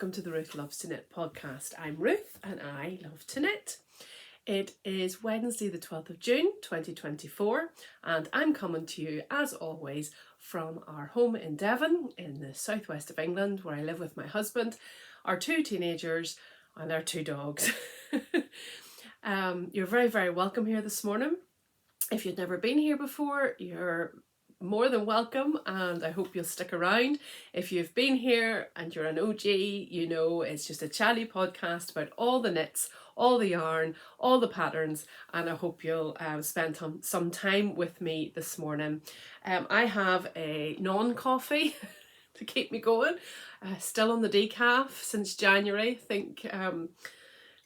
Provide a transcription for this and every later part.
welcome to the Ruthlovestoknit podcast. I'm Ruth and I love to knit. It is Wednesday the 12th of June 2024 and I'm coming to you as always from our home in Devon in the southwest of England, where I live with my husband, our two teenagers and our two dogs. You're very, very welcome here this morning. If you've never been here before, you're more than welcome and I hope you'll stick around. If you've been here and you're an OG, you know it's just a chatty podcast about all the knits, all the yarn, all the patterns, and I hope you'll spend some time with me this morning. I have a non-coffee to keep me going, still on the decaf since January. I think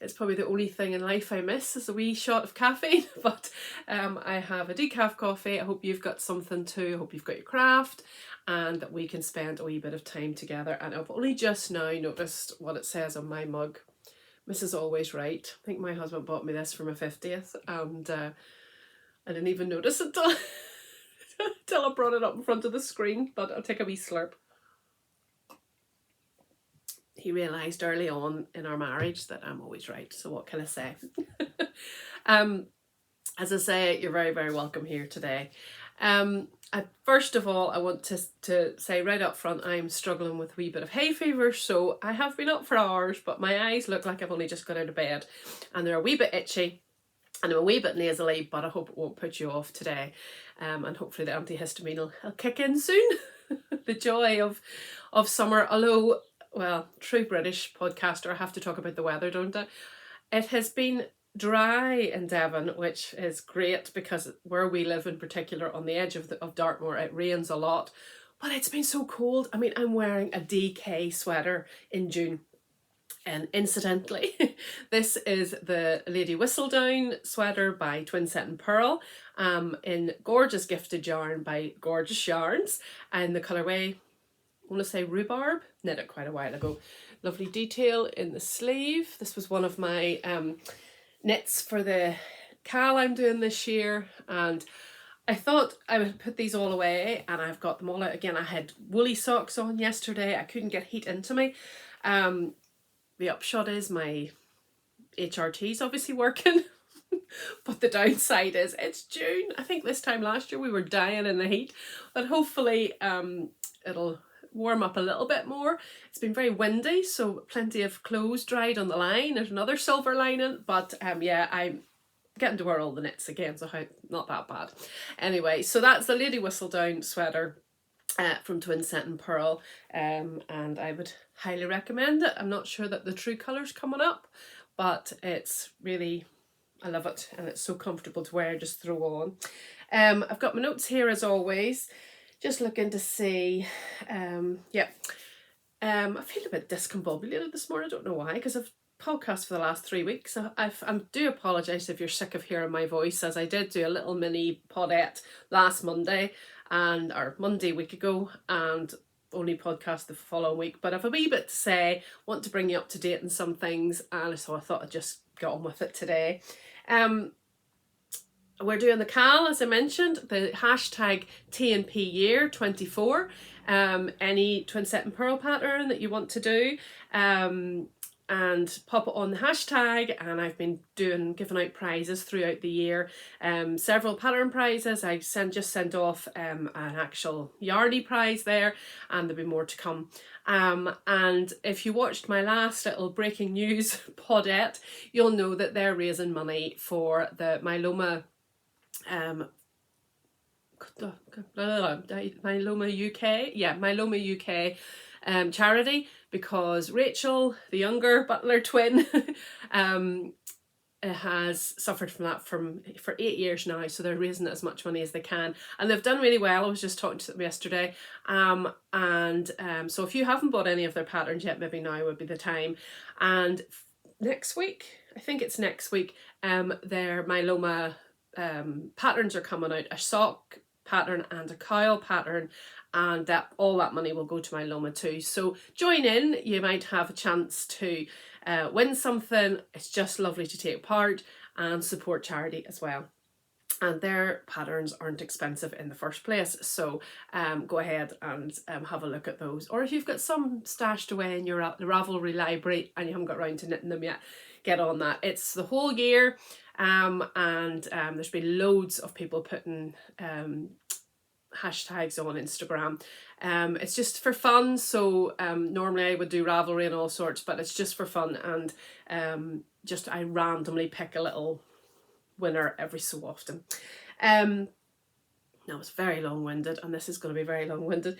it's probably the only thing in life I miss is a wee shot of caffeine, but I have a decaf coffee. I hope you've got something too. I hope you've got your craft and that we can spend a wee bit of time together. And I've only just now noticed what it says on my mug. Mrs. Always Right. I think my husband bought me this for my 50th and I didn't even notice it till I brought it up in front of the screen, but I'll take a wee slurp. He realised early on in our marriage that I'm always right, so what can I say? As I say, you're very, very welcome here today. First of all, I want to say right up front, I'm struggling with a wee bit of hay fever, so I have been up for hours, but my eyes look like I've only just got out of bed, and they're a wee bit itchy, and I'm a wee bit nasally, but I hope it won't put you off today, and hopefully the antihistamine will kick in soon. The joy of summer, although, well, true British podcaster, I have to talk about the weather, don't I? It has been dry in Devon, which is great because where we live in particular on the edge of Dartmoor, it rains a lot, but it's been so cold. I mean, I'm wearing a DK sweater in June. And incidentally, this is the Lady Whistledown sweater by Twinset Purl in gorgeous gifted yarn by Gorgeous Yarns, and the colourway, I want to say rhubarb, knit it quite a while ago. Lovely detail in the sleeve. This was one of my knits for the cal I'm doing this year, and I thought I would put these all away, and I've got them all out again. I had woolly socks on yesterday. I couldn't get heat into me. The upshot is my HRT's obviously working, but the downside is it's June. I think this time last year we were dying in the heat, but hopefully it'll warm up a little bit more. It's been very windy, so plenty of clothes dried on the line. There's another silver lining, but yeah, I'm getting to wear all the knits again, so not that bad. Anyway, so that's the Lady Whistledown sweater from Twinset Purl, and I would highly recommend it. I'm not sure that the true colour's coming up, but it's really, I love it, and it's so comfortable to wear, just throw on. I've got my notes here as always. Just looking to see, I feel a bit discombobulated this morning. I don't know why, because I've podcast for the last 3 weeks. I do apologise if you're sick of hearing my voice, as I did do a little mini podette last Monday, or Monday week ago, and only podcast the following week. But I've a wee bit to say, want to bring you up to date on some things, and so I thought I'd just get on with it today. We're doing the cal, as I mentioned, the hashtag TNP year 24. Any Twinset Purl pattern that you want to do, and pop it on the hashtag. And I've been giving out prizes throughout the year. Several pattern prizes. I just sent off an actual yarny prize there, and there'll be more to come. And if you watched my last little breaking news podette, you'll know that they're raising money for the Myeloma Myeloma UK charity, because Rachel, the younger Butler twin, has suffered from that for 8 years now, so they're raising as much money as they can, and they've done really well. I was just talking to them yesterday, so if you haven't bought any of their patterns yet, maybe now would be the time. And next week, I think it's next week, their Myeloma patterns are coming out, a sock pattern and a cowl pattern, and all that money will go to Myeloma too. So join in, you might have a chance to win something. It's just lovely to take part and support charity as well. and their patterns aren't expensive in the first place. So go ahead and have a look at those. Or if you've got some stashed away in your Ravelry library and you haven't got around to knitting them yet, get on that. It's the whole year, and there's been loads of people putting hashtags on Instagram. It's just for fun. So normally I would do Ravelry and all sorts, but it's just for fun, and just I randomly pick a little winner every so often. Now it's very long-winded, and this is going to be very long-winded.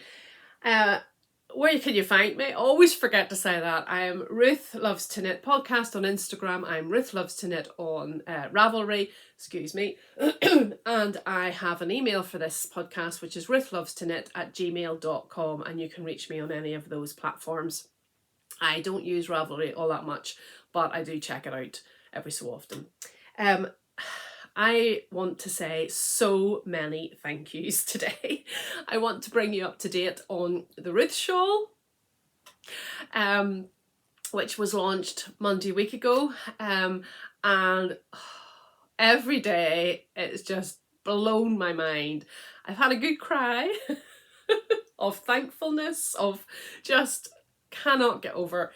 Where can you find me? Always forget to say that. I am Ruth Loves to Knit podcast on Instagram. I'm Ruth Loves to Knit on Ravelry, excuse me. And I have an email for this podcast, which is ruthlovestoknit@gmail.com, and you can reach me on any of those platforms. I don't use Ravelry all that much, but I do check it out every so often. I want to say so many thank yous today. I want to bring you up to date on the Ruth shawl, which was launched Monday week ago, and every day it's just blown my mind. I've had a good cry of thankfulness, of just cannot get over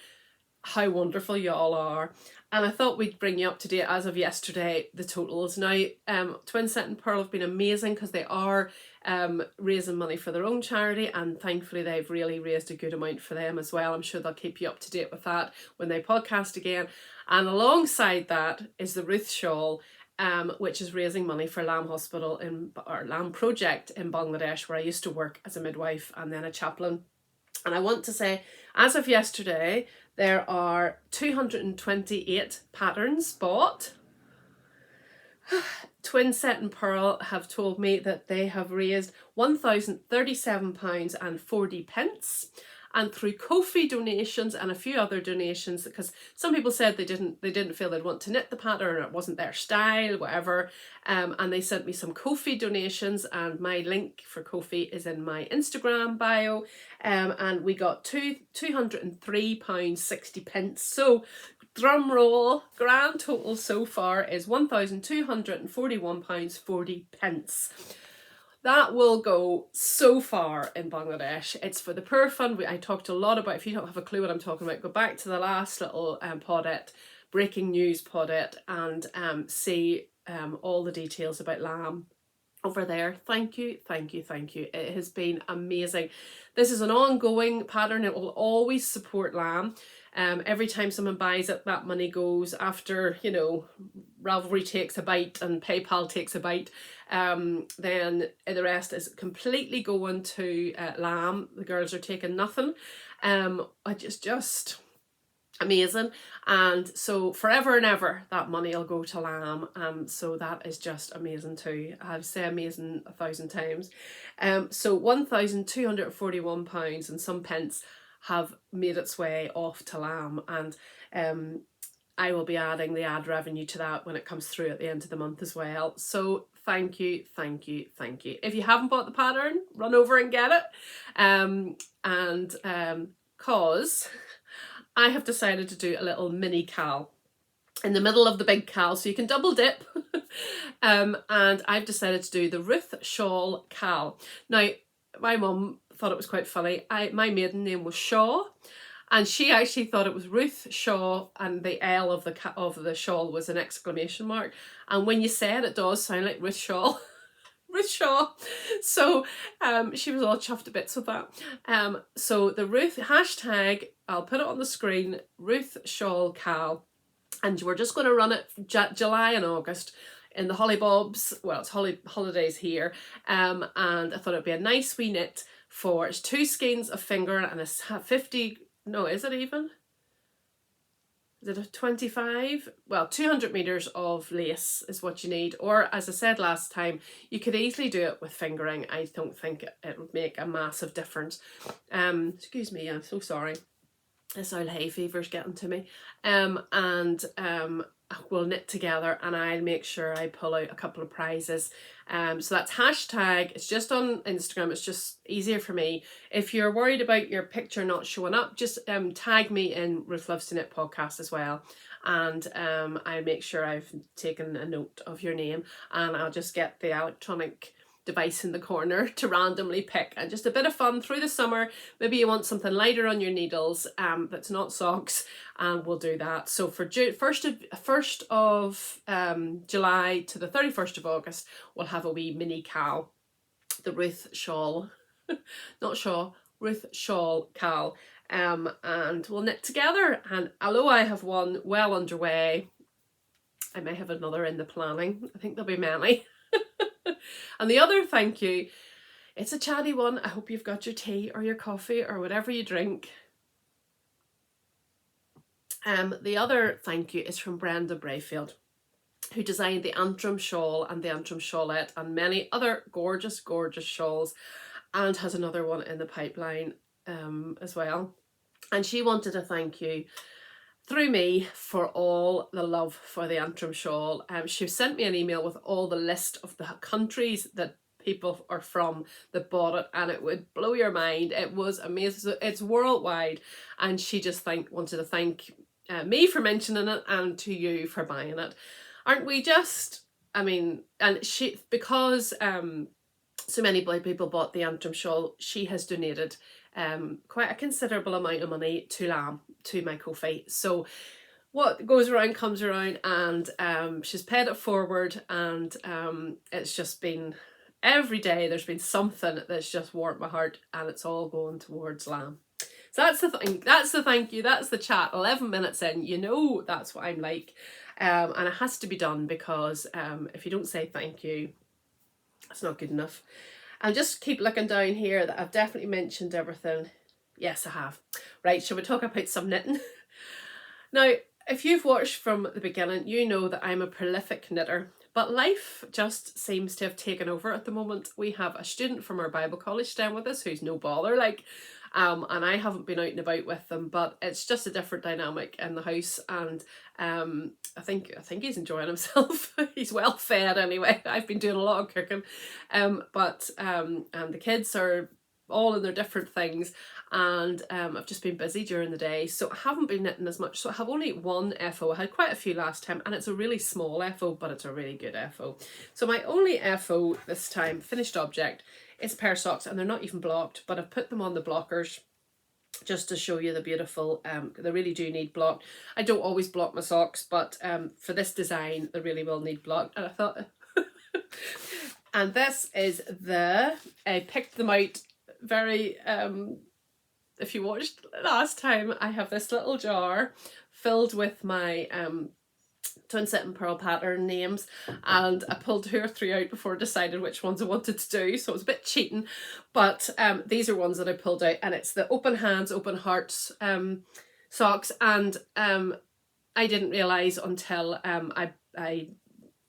how wonderful you all are. And I thought we'd bring you up to date as of yesterday, the totals. Now, Twinset Purl have been amazing because they are raising money for their own charity, and thankfully they've really raised a good amount for them as well. I'm sure they'll keep you up to date with that when they podcast again. And alongside that is the Ruth shawl, which is raising money for Lamb Hospital or Lamb Project in Bangladesh, where I used to work as a midwife and then a chaplain. And I want to say, as of yesterday, there are 228 patterns bought. Twinset Purl have told me that they have raised £1,037.40, and through Ko-fi donations and a few other donations, because some people said they didn't feel they'd want to knit the pattern, or it wasn't their style, whatever, and they sent me some Ko-fi donations, and my link for Ko-fi is in my Instagram bio, and we got £203.60. So drum roll, grand total so far is £1,241.40. That will go so far in Bangladesh. It's for the Poor Fund. I talked a lot about, if you don't have a clue what I'm talking about, go back to the last little podette, breaking news podette, and see all the details about lamb over there. Thank you, thank you, thank you. It has been amazing. This is an ongoing pattern. It will always support lamb. Every time someone buys it, that money goes after, you know, Ravelry takes a bite and PayPal takes a bite. Then the rest is completely going to lamb. The girls are taking nothing. Just amazing. And so forever and ever that money will go to lamb. So that is just amazing too. I've said amazing 1,000 times. So £1,241 and some pence have made its way off to lamb, and I will be adding the ad revenue to that when it comes through at the end of the month as well. So thank you, thank you, thank you. If you haven't bought the pattern, run over and get it. Cause I have decided to do a little mini cal in the middle of the big cal, so you can double dip. And I've decided to do the Ruth shawl cal. Now, my mum thought it was quite funny. My maiden name was Shaw, and she actually thought it was Ruth Shaw, and the L of the shawl was an exclamation mark. And when you say it, it does sound like Ruth Shaw. Ruth Shaw. So she was all chuffed to bits with that. So the Ruth hashtag, I'll put it on the screen, Ruth shawl cal, and we're just going to run it July and August in the hollybobs. Well, it's holidays here, and I thought it'd be a nice wee knit for 2 skeins of finger and a 50, no, is it even? Is it a 25? Well, 200 meters of lace is what you need. Or as I said last time, you could easily do it with fingering. I don't think it would make a massive difference. Excuse me, I'm so sorry. This old hay fever's getting to me. We'll knit together and I'll make sure I pull out a couple of prizes. So that's hashtag, it's just on Instagram, it's just easier for me. If you're worried about your picture not showing up, just tag me in Ruthlovestoknit podcast as well. And I'll make sure I've taken a note of your name, and I'll just get the electronic device in the corner to randomly pick. And just a bit of fun through the summer. Maybe you want something lighter on your needles that's not socks, and we'll do that. So for 1st of July to the 31st of August, we'll have a wee mini cal, the Ruth shawl, not shawl, Ruth shawl cal, and we'll knit together. And although I have one well underway, I may have another in the planning. I think there'll be many. And the other thank you, it's a chatty one. I hope you've got your tea or your coffee or whatever you drink. The other thank you is from Brenda Brayfield, who designed the Antrim shawl and the Antrim shawlette and many other gorgeous, gorgeous shawls, and has another one in the pipeline as well. And she wanted to thank you through me for all the love for the Antrim shawl. She sent me an email with all the list of the countries that people are from that bought it, and it would blow your mind. It was amazing. It's worldwide, and she just wanted to thank me for mentioning it and to you for buying it. Aren't we just, I mean, and she, because so many people bought the Antrim shawl, she has donated quite a considerable amount of money to Lamb, to my Ko-fi. So what goes around comes around, and she's paid it forward, and it's just been, every day there's been something that's just warmed my heart, and it's all going towards Lamb. So that's the thing, that's the thank you, that's the chat. 11 minutes in, you know that's what I'm like. And it has to be done, because if you don't say thank you, it's not good enough. And just keep looking down here that I've definitely mentioned everything. Yes, I have. Right, shall we talk about some knitting? Now, if you've watched from the beginning, you know that I'm a prolific knitter, but life just seems to have taken over at the moment. We have a student from our Bible college staying with us who's no bother, like, and I haven't been out and about with them, but it's just a different dynamic in the house, and I think he's enjoying himself. He's well fed anyway. I've been doing a lot of cooking, and the kids are all in their different things, and I've just been busy during the day, so I haven't been knitting as much. So I have only one FO. I had quite a few last time, and it's a really small FO, but it's a really good FO. So my only FO this time, finished object, is a pair of socks, and they're not even blocked, but I've put them on the blockers just to show you the beautiful, they really do need blocked. I don't always block my socks, but for this design they really will need blocked. And I thought and this is I picked them out very, if you watched last time, I have this little jar filled with my Twinset Purl pattern names, and I pulled 2 or 3 out before I decided which ones I wanted to do, so it was a bit cheating, but these are ones that I pulled out, and it's the open hands, open hearts socks, and I didn't realise until I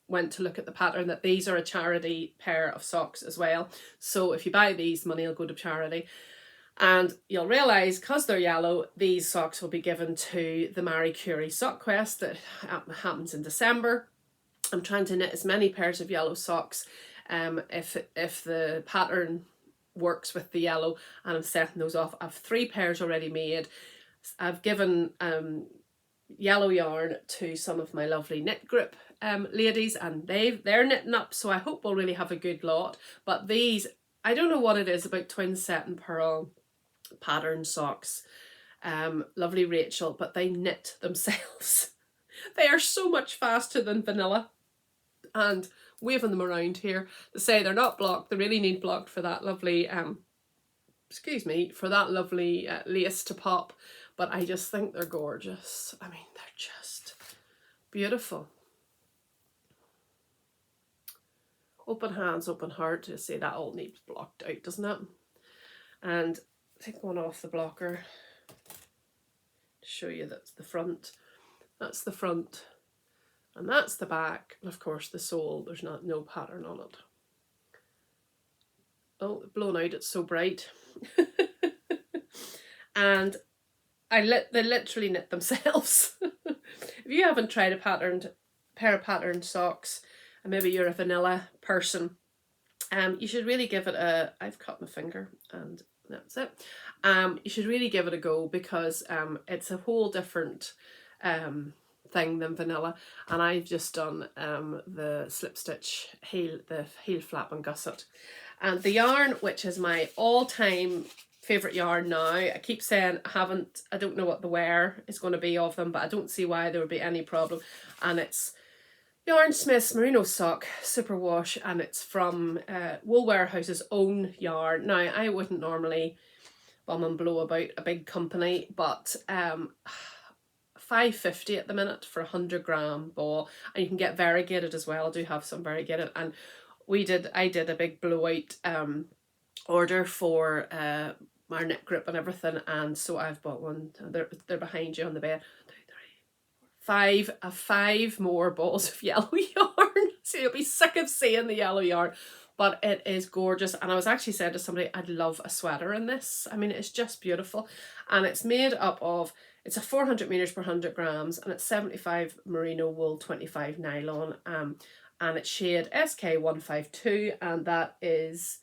went to look at the pattern that these are a charity pair of socks as well. So if you buy these, money will go to charity. And you'll realise, because they're yellow, these socks will be given to the Curie Sock Quest that happens in December. I'm trying to knit as many pairs of yellow socks if the pattern works with the yellow, and I'm setting those off. I've 3 pairs already made. I've given yellow yarn to some of my lovely knit group ladies, and they're knitting up, so I hope we'll really have a good lot. But these, I don't know what it is about Twinset Purl pattern socks, lovely Rachel, but they knit themselves. They are so much faster than vanilla, and waving them around here to say they're not blocked. They really need blocked for that lovely excuse me, for that lovely lace to pop, but I just think they're gorgeous. I mean, they're just beautiful. Open hands, open heart. You see that all needs blocked out, doesn't it? And take one off the blocker to show you that's the front. That's the front, and that's the back, and of course the sole, there's no pattern on it. Oh, blown out, it's so bright. And they literally knit themselves. If you haven't tried a pair of patterned socks, and maybe you're a vanilla person, you should really give it a, I've cut my finger and that's it. You should really give it a go, because it's a whole different thing than vanilla. And I've just done the slip stitch the heel flap and gusset. And the yarn, which is my all-time favourite yarn now, I keep saying I don't know what the wear is going to be of them, but I don't see why there would be any problem. And it's Yarnsmiths Merino Sock Superwash, and it's from Wool Warehouse's own yarn. Now, I wouldn't normally bum and blow about a big company, but $5.50 at the minute for 100-gram ball, and you can get variegated as well. I do have some variegated, and I did a big blowout order for our knit group and everything, and so I've bought one. They're behind you on the bed. 5 more balls of yellow yarn. So you'll be sick of seeing the yellow yarn, but it is gorgeous. And I was actually saying to somebody, I'd love a sweater in this. I mean, it's just beautiful. And it's made up of, it's a 400 meters per 100 grams, and it's 75 merino wool, 25 nylon, and it's shade SK152, and that is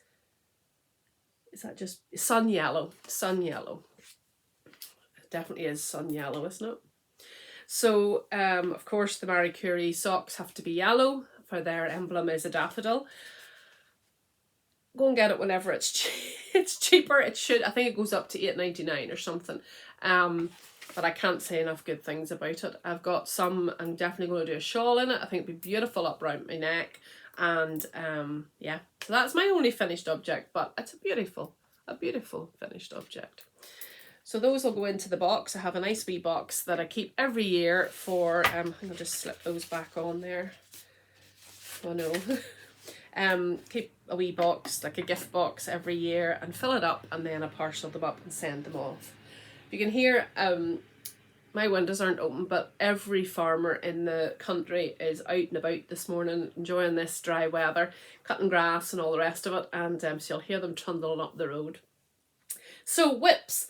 that just sun yellow? Sun yellow. It definitely is sun yellow, isn't it? So, of course, the Marie Curie socks have to be yellow, for their emblem is a daffodil. Go and get it whenever it's cheaper. It should, I think it goes up to $8.99 or something. But I can't say enough good things about it. I've got some, I'm definitely going to do a shawl in it. I think it'd be beautiful up around my neck. And yeah, so that's my only finished object, but it's a beautiful finished object. So those will go into the box. I have a nice wee box that I keep every year for, I'll just slip those back on there. Oh no. Keep a wee box, like a gift box every year, and fill it up, and then I parcel them up and send them off. You can hear, my windows aren't open, but every farmer in the country is out and about this morning, enjoying this dry weather, cutting grass and all the rest of it, and so you'll hear them trundling up the road. So whips.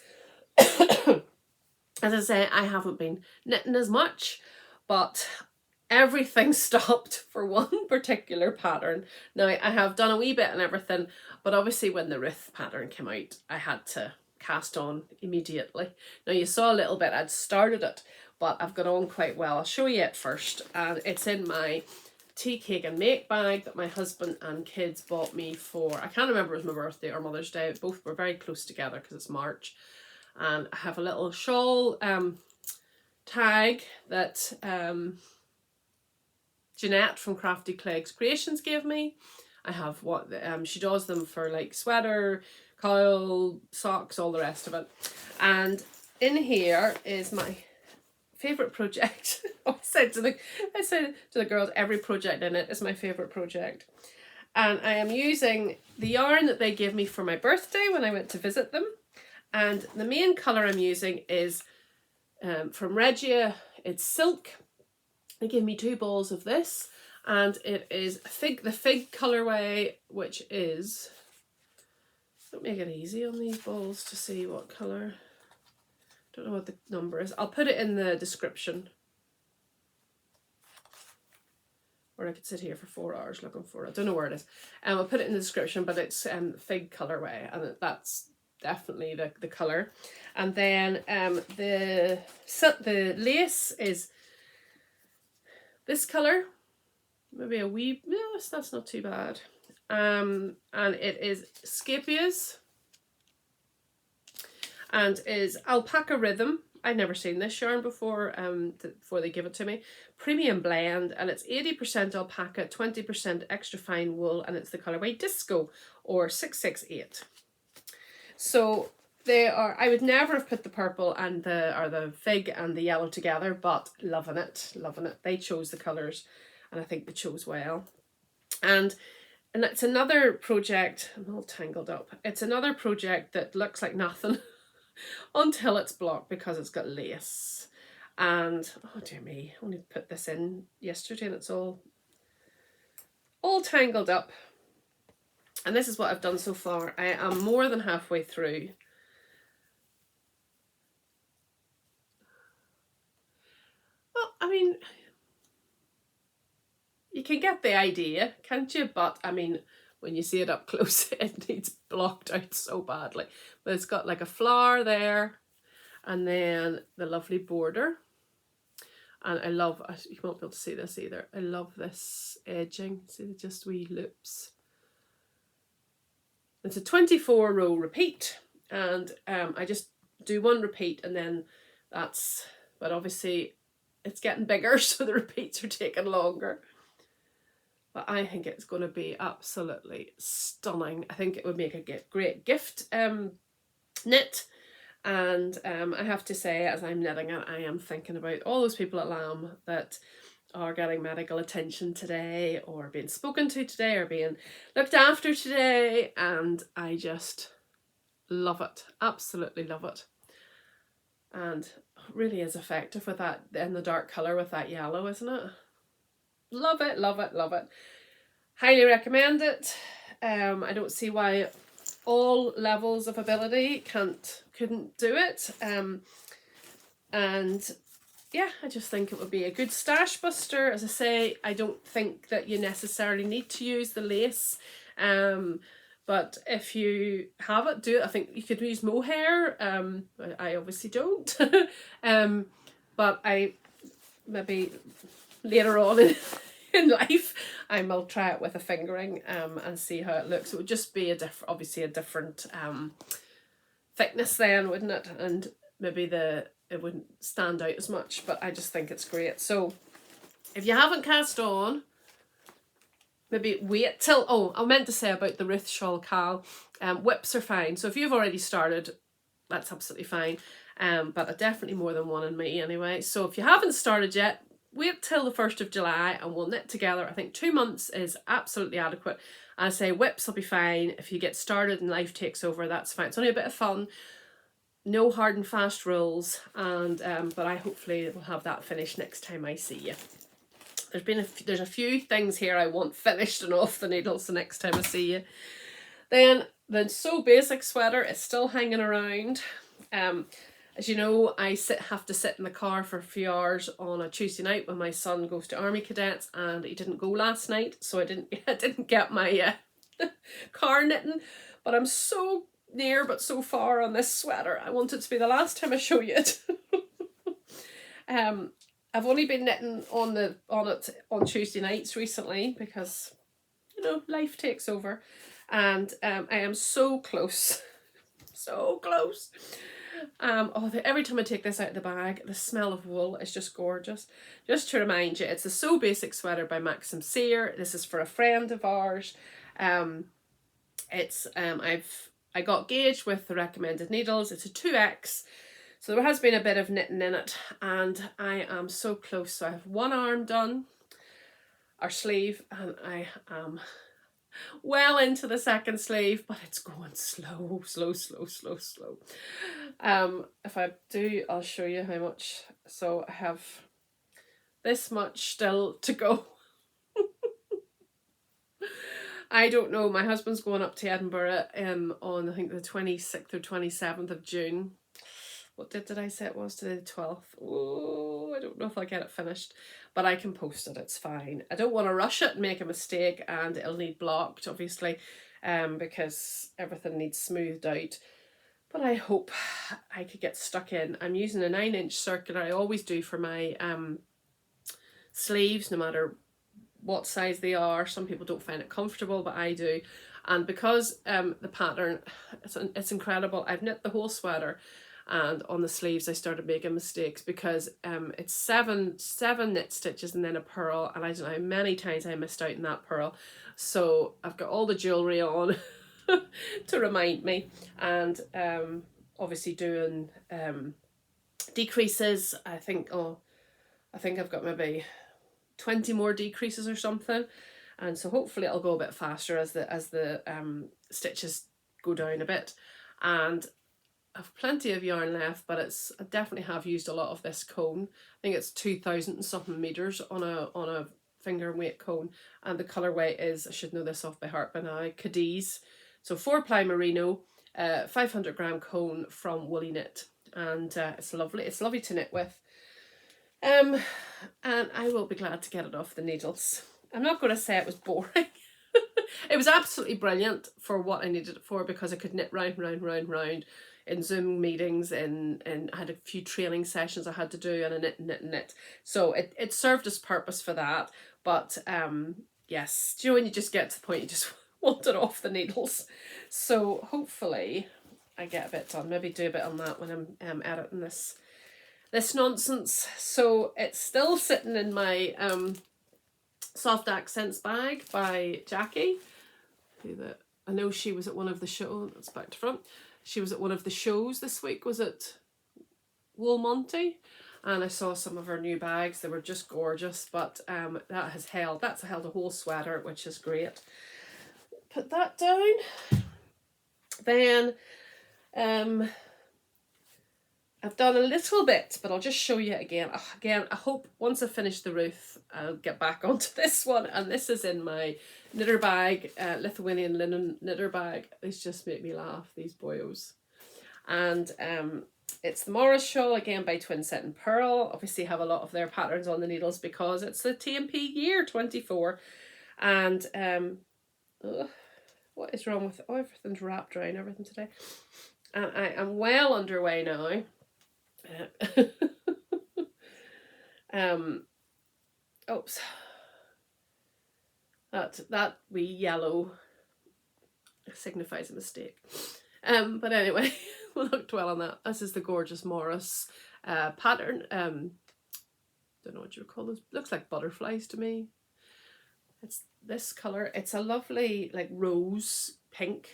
As I say, I haven't been knitting as much, but everything stopped for one particular pattern. Now, I have done a wee bit and everything, but obviously when the Ruth pattern came out, I had to cast on immediately. Now, you saw a little bit, I'd started it, but I've got on quite well. I'll show you it first, and it's in my Teacake and Make bag that my husband and kids bought me for, I can't remember if it was my birthday or Mother's Day. Both were very close together because it's March. And I have a little shawl tag that Jeanette from Crafty Cleggs Creations gave me. I have what she does them for, like sweater, cowl, socks, all the rest of it. And in here is my favourite project. I said to the girls, every project in it is my favourite project. And I am using the yarn that they gave me for my birthday when I went to visit them. And the main colour I'm using is from Regia. It's silk. They gave me 2 balls of this, and it is the fig colourway, which is, don't make it easy on these balls to see what colour. Don't know what the number is. I'll put it in the description. Or I could sit here for 4 hours looking for it. I don't know where it is. I'll put it in the description, but it's fig colourway, and that's definitely the colour. And then the lace is this colour, maybe a wee, yes, that's not too bad. And it is Scheepjes, and is Alpaca Rhythm. I'd never seen this yarn before, before they give it to me. Premium blend, and it's 80% alpaca, 20% extra fine wool, and it's the colourway Disco, or 668. So they are, I would never have put the purple and the fig and the yellow together, but loving it, loving it. They chose the colours, and I think they chose well. And it's another project, I'm all tangled up. It's another project that looks like nothing until it's blocked because it's got lace. And oh dear me, I only put this in yesterday and it's all tangled up. And this is what I've done so far. I am more than halfway through. mean, you can get the idea, can't you? But I mean, when you see it up close, it needs blocked out so badly. But it's got like a flower there, and then the lovely border. And I love, you won't be able to see this either, I love this edging. See, just wee loops. It's a 24 row repeat, and I just do one repeat, and then that's, but obviously it's getting bigger, so the repeats are taking longer. But I think it's going to be absolutely stunning. I think it would make a great gift knit. And I have to say, as I'm knitting it, I am thinking about all those people at Lamb that are getting medical attention today, or being spoken to today, or being looked after today. And I just love it. Absolutely love it. And really is effective with that, in the dark colour with that yellow, isn't it? Love it, love it, love it. Highly recommend it. I don't see why all levels of ability couldn't do it. And yeah, I just think it would be a good stash buster. As I say, I don't think that you necessarily need to use the lace. But if you have it, do it. I think you could use mohair. I obviously don't. But I maybe later on in life I will try it with a fingering and see how it looks. It would just be obviously a different thickness then, wouldn't it? And maybe it wouldn't stand out as much, but I just think it's great. So if you haven't cast on, maybe wait till, oh, I meant to say about the Ruth shawl cal, whips are fine. So if you've already started, that's absolutely fine. But definitely more than one in me anyway. So if you haven't started yet, wait till the 1st of July and we'll knit together. I think 2 months is absolutely adequate. I say whips will be fine. If you get started and life takes over, that's fine. It's only a bit of fun. No hard and fast rules. And but I hopefully will have that finished next time I see you. There's a few things here I want finished and off the needles the next time I see you. Then the So Basic sweater is still hanging around. As you know, I have to sit in the car for a few hours on a Tuesday night when my son goes to Army Cadets, and he didn't go last night, so I didn't get my car knitting. But I'm so near but so far on this sweater. I want it to be the last time I show you it. I've only been knitting on it on Tuesday nights recently because, you know, life takes over, and I am so close, so close. Every time I take this out of the bag, the smell of wool is just gorgeous. Just to remind you, it's a So Basic sweater by Maxim Cyr. This is for a friend of ours. I got gauged with the recommended needles. It's a 2X, so there has been a bit of knitting in it, and I am so close. So I have one arm done, our sleeve, and I am well into the second sleeve, but it's going slow, slow, slow, slow, slow. If I do, I'll show you how much. So I have this much still to go. I don't know, my husband's going up to Edinburgh on I think the 26th or 27th of June. What did I say it was today? The 12th. Oh, I don't know if I'll get it finished, but I can post it, it's fine. I don't want to rush it and make a mistake, and it'll need blocked, obviously, because everything needs smoothed out. But I hope I could get stuck in. I'm using a 9-inch circular. I always do for my sleeves, no matter what size they are. Some people don't find it comfortable, but I do. And because the pattern, it's incredible. I've knit the whole sweater, and on the sleeves I started making mistakes because it's seven knit stitches and then a purl, and I don't know how many times I missed out in that purl. So I've got all the jewellery on to remind me, and obviously doing decreases. I think I've got maybe 20 more decreases or something, and so hopefully it'll go a bit faster as the stitches go down a bit. And I've plenty of yarn left, but I definitely have used a lot of this cone. I think it's 2,000 and something meters on a finger and weight cone, and the colorway is, I should know this off by heart by now, Cadiz. So 4-ply merino, 500 gram cone from Woolly Knit, and it's lovely. It's lovely to knit with. and I will be glad to get it off the needles. I'm not going to say it was boring. It was absolutely brilliant for what I needed it for, because I could knit round in Zoom meetings, and I had a few training sessions I had to do, and I knit. So it served its purpose for that. But yes, do you know when you just get to the point you just want it off the needles? So hopefully I get a bit done. Maybe do a bit on that when I'm editing this nonsense. So it's still sitting in my Soft Accents bag by Jackie, I know she was at one of the shows. That's back to front. She was at one of the shows this week. Was it Wool Monty? And I saw some of her new bags. They were just gorgeous. But that's held a whole sweater, which is great. Put that down. Then I've done a little bit, but I'll just show you again. Again, I hope once I finish the Ruth, I'll get back onto this one. And this is in my knitter bag, Lithuanian linen knitter bag. These just make me laugh, these boyos. And it's the Maurice shawl, again by Twinset Purl. Obviously have a lot of their patterns on the needles because it's the TMP year 24. And what is wrong with it? Oh, everything's wrapped around everything today. And I am well underway now. Oops. That wee yellow signifies a mistake. But anyway, we'll not dwell on that. This is the gorgeous Maurice pattern. Don't know what you would call those. Looks like butterflies to me. It's this colour. It's a lovely like rose pink.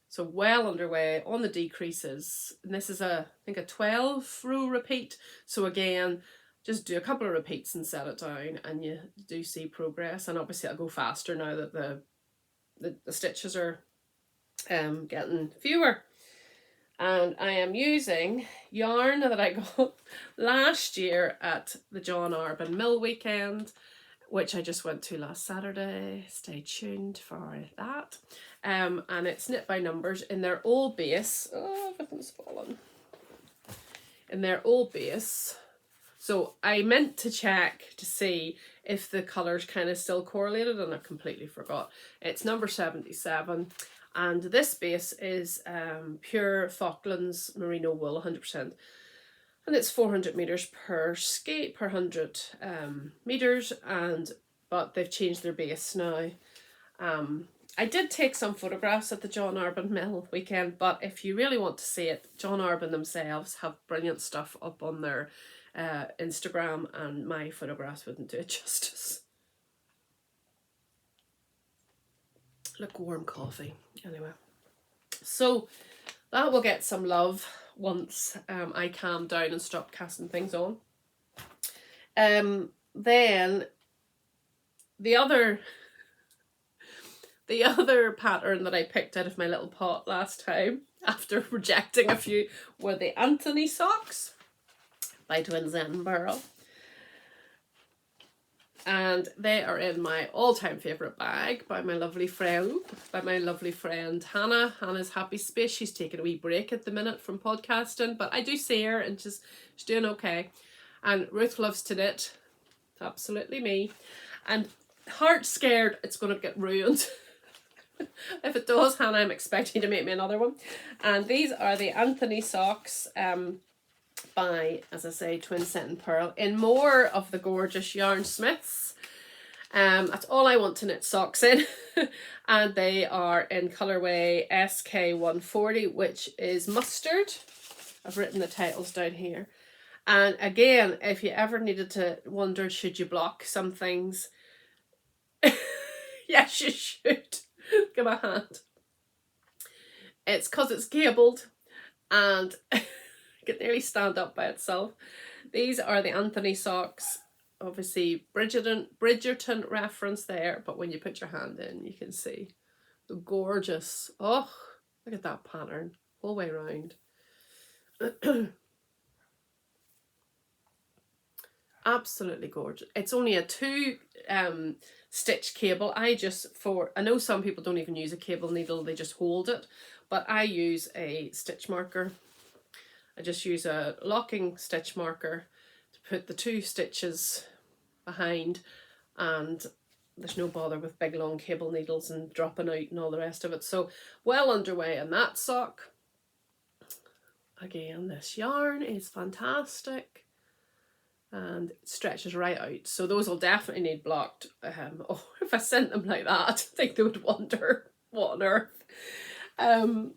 So well underway on the decreases. And this is I think a 12 row repeat. So again, just do a couple of repeats and set it down, and you do see progress. And obviously I'll go faster now that the stitches are getting fewer. And I am using yarn that I got last year at the John Arbon Mill weekend, which I just went to last Saturday. Stay tuned for that. And it's knit by numbers in their old base. Oh, everything's fallen. In their old base. So I meant to check to see if the colours kind of still correlated, and I completely forgot. It's number 77. And this base is pure Falklands merino wool, 100%. And it's 400 meters per skate per 100 meters, but they've changed their base now. I did take some photographs at the John Arbon Mill weekend, but if you really want to see it, John Arbon themselves have brilliant stuff up on their Instagram, and my photographs wouldn't do it justice. Look, warm coffee. Anyway, so that will get some love once I calm down and stop casting things on. Then the other pattern that I picked out of my little pot last time, after rejecting a few, were the Anthony socks by Twinset Purl. And they are in my all-time favourite bag by my lovely friend Hannah. Hannah's Happy Space. She's taking a wee break at the minute from podcasting, but I do see her and she's doing okay. And Ruthlovestoknit, absolutely me. And heart scared it's going to get ruined. If it does, Hannah, I'm expecting you to make me another one. And these are the Anthony socks by, as I say, Twinset Purl, in more of the gorgeous Yarnsmiths. That's all I want to knit socks in. And they are in colourway SK140, which is mustard. I've written the titles down here. And again, if you ever needed to wonder, should you block some things? Yes, you should. Give a hand. It's because it's cabled and it can nearly stand up by itself. These are the Anthony socks. Obviously Bridgerton reference there, but when you put your hand in, you can see the gorgeous, oh, look at that pattern, whole way around. Absolutely gorgeous. It's only a 2 stitch cable. I know some people don't even use a cable needle, they just hold it, but I use a stitch marker. I just use a locking stitch marker to put the 2 stitches behind, and there's no bother with big long cable needles and dropping out and all the rest of it. So well underway in that sock. Again, this yarn is fantastic and it stretches right out. So those will definitely need blocked. Oh, if I sent them like that, I think they would wonder what on earth. And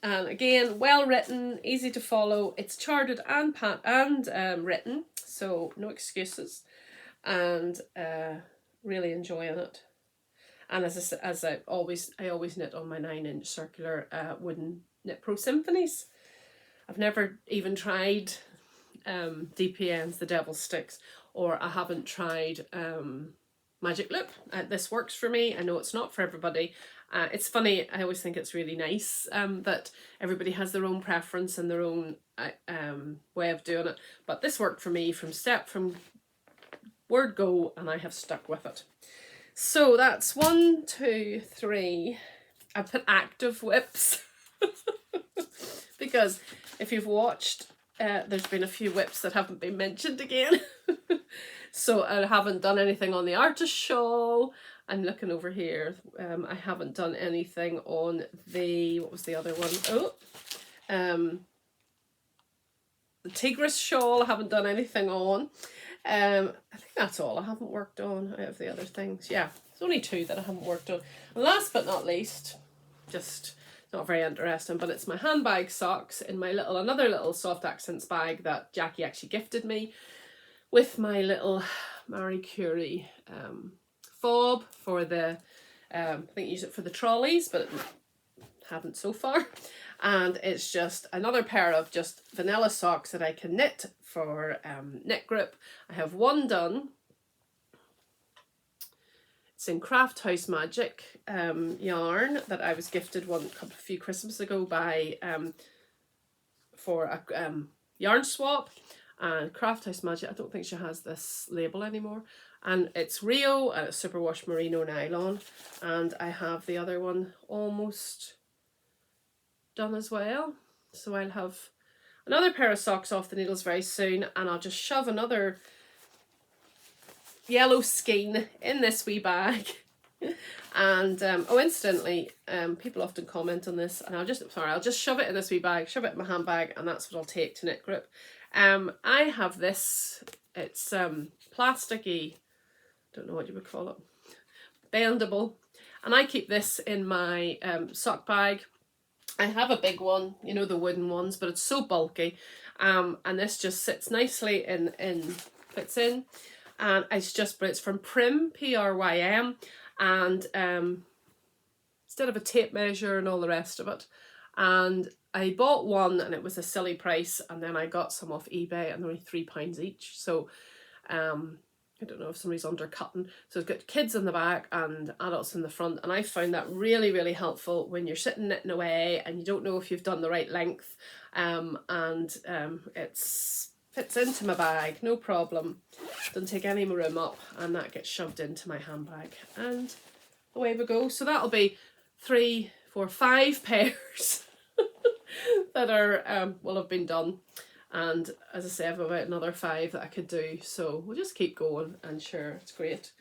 again, well written, easy to follow. It's charted and written, so no excuses. And really enjoying it. And as I always knit on my 9-inch circular wooden Knit Pro Symphonies. I've never even tried DPNs, the Devil Sticks, or I haven't tried Magic Loop. This works for me. I know it's not for everybody. It's funny, I always think it's really nice that everybody has their own preference and their own way of doing it. But this worked for me from word go, and I have stuck with it. So that's 1, 2, 3. I put active whips because if you've watched, there's been a few whips that haven't been mentioned again. So I haven't done anything on the artist shawl. I'm looking over here. I haven't done anything on the, what was the other one? Oh, the Tigress shawl I haven't done anything on. I think that's all I haven't worked on out of the other things. Yeah, there's only 2 that I haven't worked on. And last but not least, just not very interesting, but it's my handbag socks in my another little soft accents bag that Jackie actually gifted me with my little Marie Curie fob for the, I think I use it for the trolleys, but haven't so far. And it's just another pair of just vanilla socks that I can knit for knit grip. I have one done. It's in Craft House Magic yarn that I was gifted a few Christmas ago by for a yarn swap. And Craft House Magic, I don't think she has this label anymore. And it's Rio and it's superwash merino nylon. And I have the other one almost done as well. So I'll have another pair of socks off the needles very soon, and I'll just shove another yellow skein in this wee bag. And oh, incidentally, people often comment on this, and I'll just shove it in this wee bag, shove it in my handbag, and that's what I'll take to knit grip. I have this, it's plasticky, don't know what you would call it, bendable, and I keep this in my sock bag. I have a big one, you know, the wooden ones, but it's so bulky, and this just sits nicely fits in, and it's from Prim, P-R-Y-M, and instead of a tape measure and all the rest of it, and I bought one and it was a silly price, and then I got some off eBay and they're only £3 each, so I don't know if somebody's undercutting. So it's got kids in the back and adults in the front, and I found that really, really helpful when you're sitting knitting away and you don't know if you've done the right length, it fits into my bag, no problem. Doesn't take any more room up, and that gets shoved into my handbag, and away we go. So that'll be 3, 4, 5 pairs that are will have been done. And as I say, I have about another 5 that I could do, so we'll just keep going, and sure, it's great.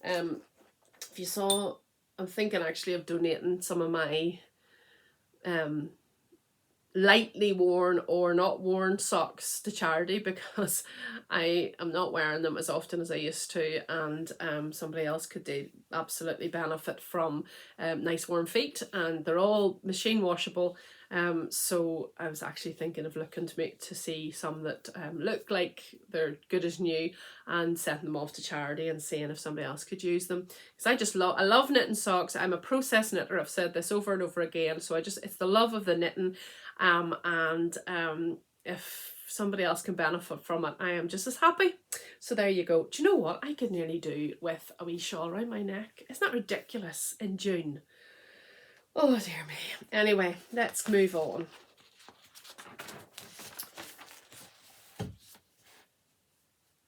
If you saw, I'm thinking actually of donating some of my lightly worn or not worn socks to charity, because I am not wearing them as often as I used to, and somebody else could absolutely benefit from nice warm feet, and they're all machine washable. So I was actually thinking of looking to see some that look like they're good as new, and sending them off to charity and seeing if somebody else could use them, because I love knitting socks. I'm a process knitter, I've said this over and over again, so it's the love of the knitting, if somebody else can benefit from it, I am just as happy. So there you go. Do you know what I could nearly do with a wee shawl around my neck? Isn't that ridiculous in June? Oh dear me. Anyway, let's move on.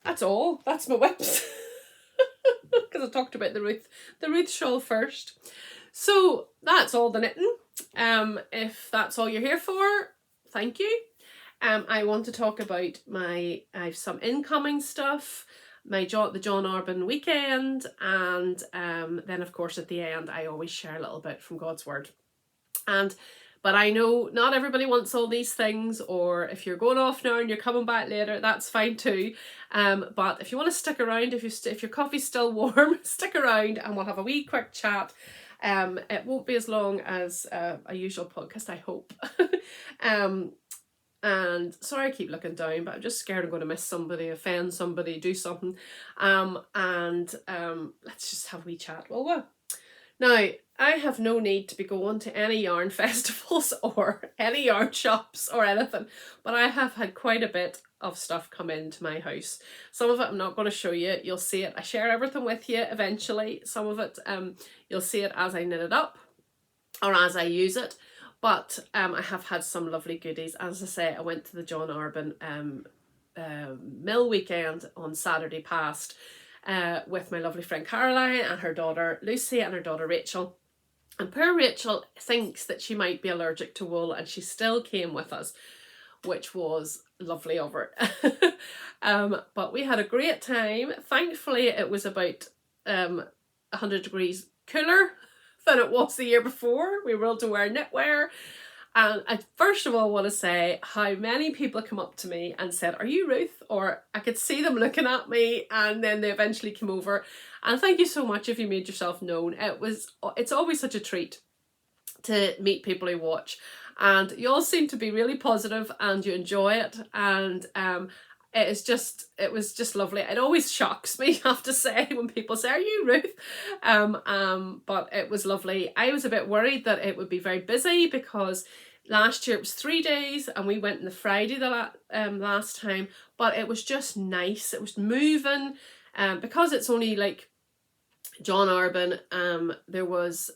That's all. That's my whips. Because I talked about the Ruth shawl first. So that's all the knitting. If that's all you're here for, thank you. I want to talk about I have some incoming stuff, the John Arbon weekend, and then of course at the end I always share a little bit from God's Word. But I know not everybody wants all these things, or if you're going off now and you're coming back later, that's fine too. But if you want to stick around, if your coffee's still warm, stick around and we'll have a wee quick chat. It won't be as long as a usual podcast, I hope. And sorry I keep looking down, but I'm just scared I'm going to miss somebody, offend somebody, do something. Let's just have a wee chat. Well, now, I have no need to be going to any yarn festivals or any yarn shops or anything, but I have had quite a bit of stuff come into my house. Some of it I'm not going to show you. You'll see it. I share everything with you eventually. Some of it you'll see it as I knit it up or as I use it. But I have had some lovely goodies. As I say, I went to the John Arbon mill weekend on Saturday past with my lovely friend Caroline and her daughter Lucy and her daughter Rachel. And poor Rachel thinks that she might be allergic to wool, and she still came with us, which was lovely of her. But we had a great time. Thankfully, it was about 100 degrees cooler than it was the year before. We were able to wear knitwear. And I first of all want to say how many people come up to me and said, "Are you Ruth?" Or I could see them looking at me, and then they eventually came over. And thank you so much if you made yourself known. It's always such a treat to meet people who watch. And you all seem to be really positive and you enjoy it. And it was just lovely. It always shocks me, I have to say, when people say, "Are you Ruth?" But it was lovely. I was a bit worried that it would be very busy because last year it was 3 days and we went on the Friday last time, but it was just nice. It was moving. Because it's only like John Arbon, there was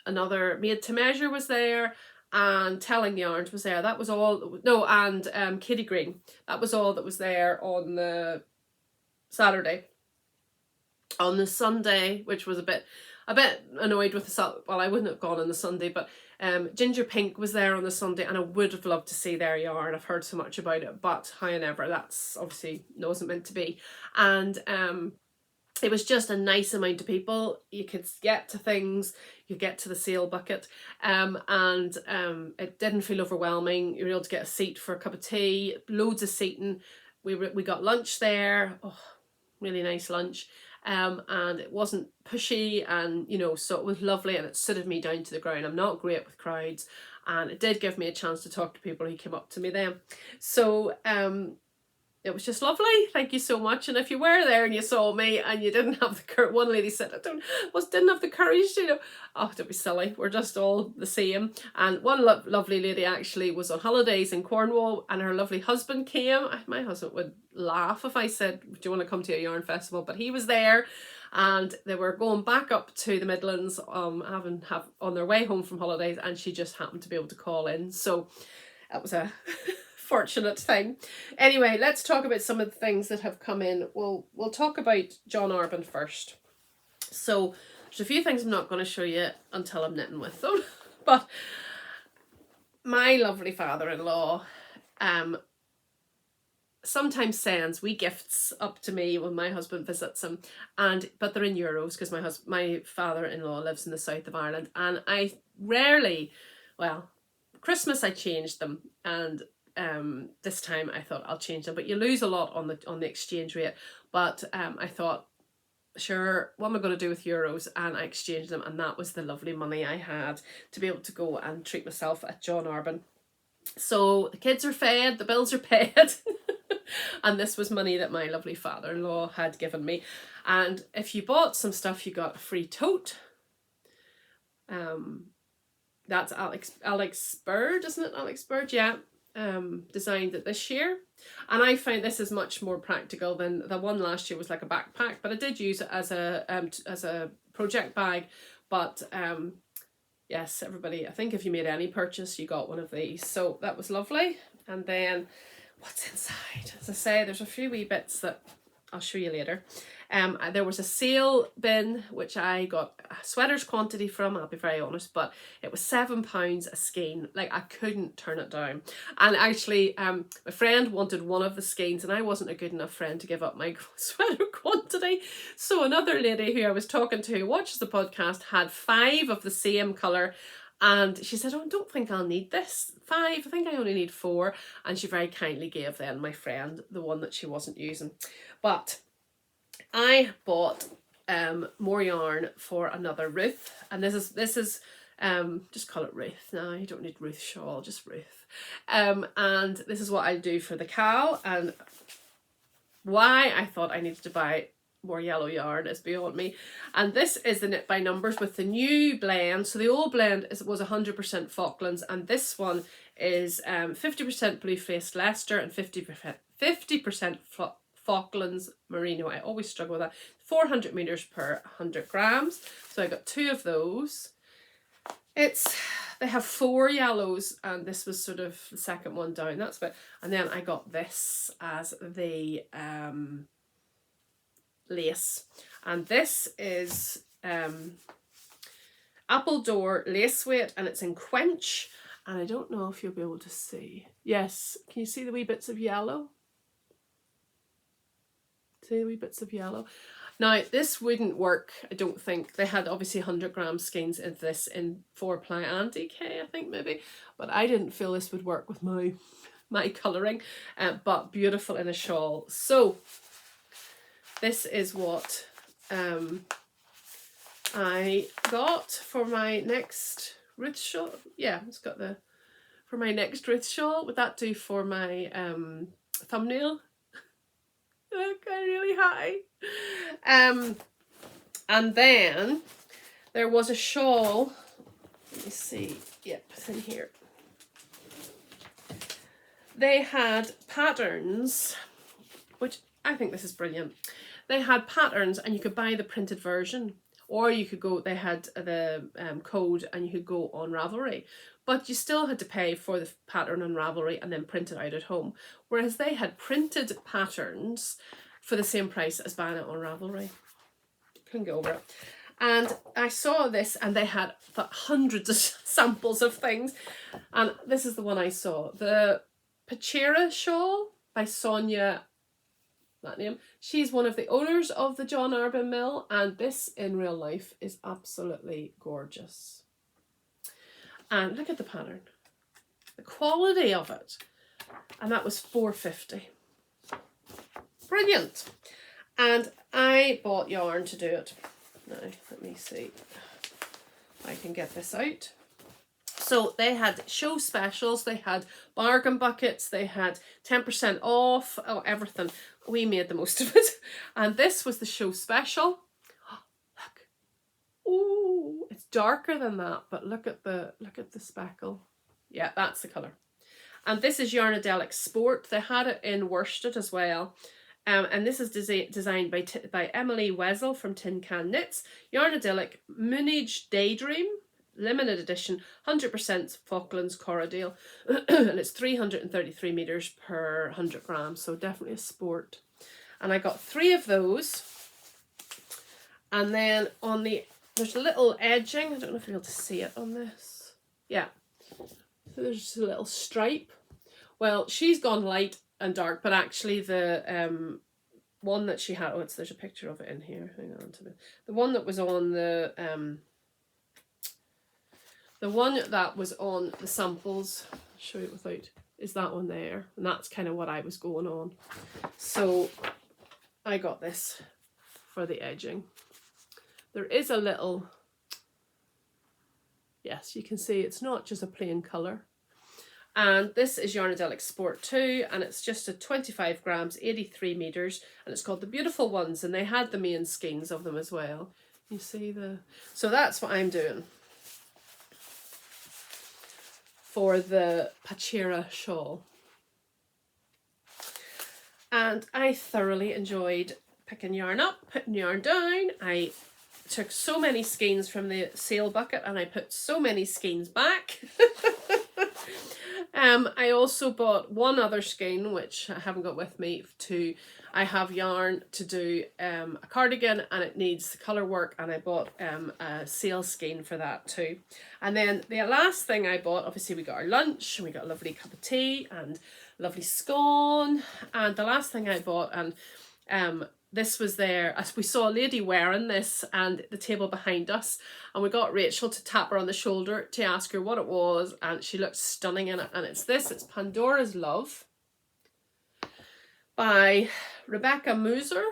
another Made to Measure was there, and Telling Yarns was there. That was all. No, and Kitty Green. That was all that was there on the Saturday. On the Sunday, which was a bit annoyed with the well, I wouldn't have gone on the Sunday, but Ginger Pink was there on the Sunday, and I would have loved to see their yarn. I've heard so much about it, but however, that's obviously wasn't meant to be. And it was just a nice amount of people. You could get to things, you get to the sale bucket, and it didn't feel overwhelming. You were able to get a seat for a cup of tea, loads of seating. We got lunch there. Oh, really nice lunch. And it wasn't pushy, and so it was lovely, and it suited me down to the ground. I'm not great with crowds, and it did give me a chance to talk to people who came up to me then. So it was just lovely. Thank you so much. And if you were there and you saw me and you didn't have the courage, one lady said, didn't have the courage, oh, don't be silly. We're just all the same. And one lovely lady actually was on holidays in Cornwall, and her lovely husband came. My husband would laugh if I said, "Do you want to come to a yarn festival?" But he was there, and they were going back up to the Midlands, on their way home from holidays, and she just happened to be able to call in. So that was a fortunate thing. Anyway, let's talk about some of the things that have come in. We'll talk about John Arbon first. So there's a few things I'm not going to show you until I'm knitting with them. But my lovely father-in-law sometimes sends wee gifts up to me when my husband visits him, but they're in euros because my father-in-law lives in the south of Ireland, and I rarely, well, Christmas I changed them, and this time I thought I'll change them, but you lose a lot on the exchange rate. But I thought, sure, what am I going to do with euros? And I exchanged them, and that was the lovely money I had to be able to go and treat myself at John Arbon. So the kids are fed, the bills are paid, and this was money that my lovely father-in-law had given me. And if you bought some stuff, you got a free tote. That's Alex Bird, isn't it? Alex Bird, yeah. Designed it this year, and I find this is much more practical than the one last year was like a backpack, but I did use it as a project bag. But yes, everybody, I think if you made any purchase you got one of these, so that was lovely. And then what's inside, as I say, there's a few wee bits that I'll show you later. There was a sale bin which I got a sweaters quantity from, I'll be very honest, but it was £7 a skein. Like, I couldn't turn it down. And actually my friend wanted one of the skeins and I wasn't a good enough friend to give up my sweater quantity. So another lady who I was talking to who watches the podcast had 5 of the same colour. And she said, oh, I don't think I'll need this 5. I think I only need 4. And she very kindly gave then my friend the one that she wasn't using. But I bought more yarn for another Ruth. And this is just call it Ruth now. You don't need Ruth shawl, just Ruth. And this is what I do for the cow. And why I thought I needed to buy more yellow yarn is beyond me. And this is the Knit by Numbers with the new blend. So the old blend was 100% Falklands, and this one is 50% blue faced Leicester and 50% Falklands Merino. I always struggle with that. 400 meters per 100 grams. So I got 2 of those. They have 4 yellows, and this was sort of the second one down. That's about, and then I got this as the lace, and this is Appledore lace weight, and it's in Quench, and I don't know if you'll be able to see. Yes, can you see the wee bits of yellow? See the wee bits of yellow? Now this wouldn't work, I don't think. They had obviously 100 gram skeins of this in 4-ply and DK, I think maybe, but I didn't feel this would work with my colouring, but beautiful in a shawl. So this is what I got for my next Ruth shawl. Yeah, it's got for my next Ruth shawl. Would that do for my thumbnail? Okay, really high. And then there was a shawl. Let me see. Yep, it's in here. They had patterns, which I think this is brilliant. They had patterns and you could buy the printed version, or you could go, they had the code and you could go on Ravelry, but you still had to pay for the pattern on Ravelry and then print it out at home. Whereas they had printed patterns for the same price as buying it on Ravelry. Couldn't get over it. And I saw this and they had hundreds of samples of things. And this is the one I saw. The Pachera shawl by Sonia, that name. She's one of the owners of the John Arbon mill, and this in real life is absolutely gorgeous. And look at the pattern, the quality of it, and that was £4.50. Brilliant. And I bought yarn to do it. Now let me see if I can get this out. So they had show specials, they had bargain buckets, they had 10% off, everything. We made the most of it. And this was the show special. Oh, look. Oh, it's darker than that, but look at the speckle. Yeah, that's the colour. And this is Yarnadelic Sport. They had it in worsted as well. And this is designed by Emily Wessel from Tin Can Knits. Yarnadelic Moonage Daydream. Limited edition, 100% Falklands Corradale, and it's 333 meters per 100 grams, so definitely a sport. And I got 3 of those, and then on there's a little edging. I don't know if you'll be able to see it on this. Yeah, so there's just a little stripe. Well, she's gone light and dark, but actually the one that she had, there's a picture of it in here. Hang on to me. The one that was on the one that was on the samples, I'll show you it without, is that one there. And that's kind of what I was going on. So I got this for the edging. There is a little, yes, you can see it's not just a plain colour. And this is Yarnadelic Sport 2, and it's just a 25 grams, 83 meters, and it's called The Beautiful Ones, and they had the main skeins of them as well. You see so that's what I'm doing for the Pachera shawl. And I thoroughly enjoyed picking yarn up, putting yarn down. I took so many skeins from the sale bucket and I put so many skeins back. I also bought one other skein, which I haven't got with me. I have yarn to do a cardigan, and it needs colour work, and I bought a sail skein for that too. And then the last thing I bought, obviously we got our lunch, and we got a lovely cup of tea and lovely scone. And the last thing I bought, and this was there, as we saw a lady wearing this and the table behind us, and we got Rachel to tap her on the shoulder to ask her what it was, and she looked stunning in it. And it's Pandora's Love by Rebecca Muser.